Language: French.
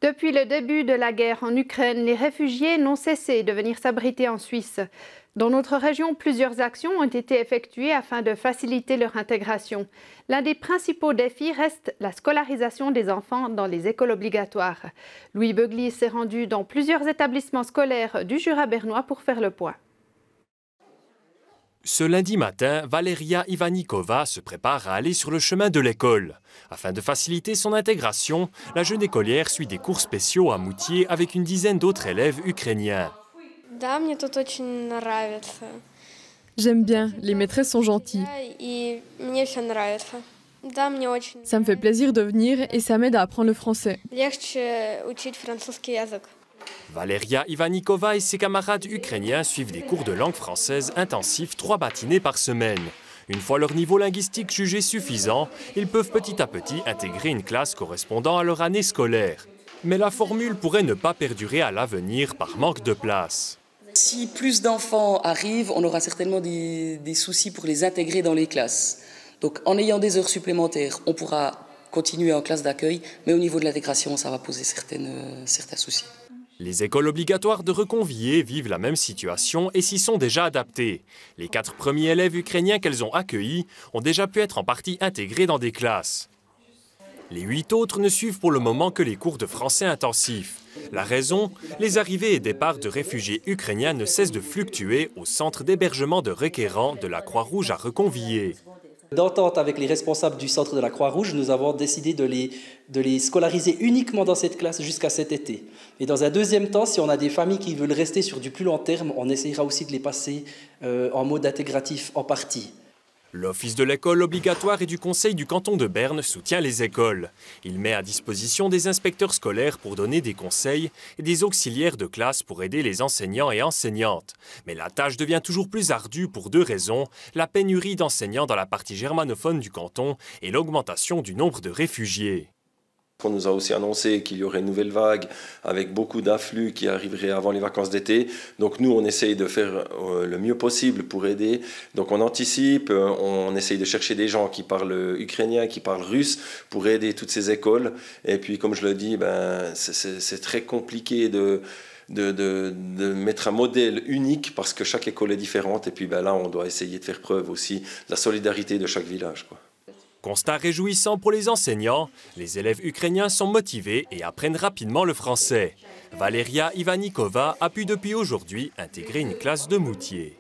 Depuis le début de la guerre en Ukraine, les réfugiés n'ont cessé de venir s'abriter en Suisse. Dans notre région, plusieurs actions ont été effectuées afin de faciliter leur intégration. L'un des principaux défis reste la scolarisation des enfants dans les écoles obligatoires. Louis Beuglis s'est rendu dans plusieurs établissements scolaires du Jura bernois pour faire le point. Ce lundi matin, Valeria Ivanikova se prépare à aller sur le chemin de l'école. Afin de faciliter son intégration, la jeune écolière suit des cours spéciaux à Moutier avec une dizaine d'autres élèves ukrainiens. J'aime bien, les maîtresses sont gentilles. Ça me fait plaisir de venir et ça m'aide à apprendre le français. Valeria Ivanikova et ses camarades ukrainiens suivent des cours de langue française intensifs 3 matinées par semaine. Une fois leur niveau linguistique jugé suffisant, ils peuvent petit à petit intégrer une classe correspondant à leur année scolaire. Mais la formule pourrait ne pas perdurer à l'avenir par manque de place. Si plus d'enfants arrivent, on aura certainement des soucis pour les intégrer dans les classes. Donc en ayant des heures supplémentaires, on pourra continuer en classe d'accueil, mais au niveau de l'intégration, ça va poser certains soucis. Les écoles obligatoires de Reconvier vivent la même situation et s'y sont déjà adaptées. Les 4 premiers élèves ukrainiens qu'elles ont accueillis ont déjà pu être en partie intégrés dans des classes. Les 8 autres ne suivent pour le moment que les cours de français intensifs. La raison, les arrivées et départs de réfugiés ukrainiens ne cessent de fluctuer au centre d'hébergement de requérants de la Croix-Rouge à Reconvier. D'entente avec les responsables du centre de la Croix-Rouge, nous avons décidé de les scolariser uniquement dans cette classe jusqu'à cet été. Et dans un deuxième temps, si on a des familles qui veulent rester sur du plus long terme, on essayera aussi de les passer en mode intégratif en partie. L'Office de l'école obligatoire et du Conseil du canton de Berne soutient les écoles. Il met à disposition des inspecteurs scolaires pour donner des conseils et des auxiliaires de classe pour aider les enseignants et enseignantes. Mais la tâche devient toujours plus ardue pour 2 raisons, la pénurie d'enseignants dans la partie germanophone du canton et l'augmentation du nombre de réfugiés. On nous a aussi annoncé qu'il y aurait une nouvelle vague avec beaucoup d'afflux qui arriverait avant les vacances d'été. Donc nous, on essaye de faire le mieux possible pour aider. Donc on anticipe, on essaye de chercher des gens qui parlent ukrainien, qui parlent russe pour aider toutes ces écoles. Et puis comme je le dis, c'est très compliqué de mettre un modèle unique parce que chaque école est différente. Et puis là, on doit essayer de faire preuve aussi de la solidarité de chaque village, quoi. Constat réjouissant pour les enseignants, les élèves ukrainiens sont motivés et apprennent rapidement le français. Valeria Ivanikova a pu depuis aujourd'hui intégrer une classe de Moutier.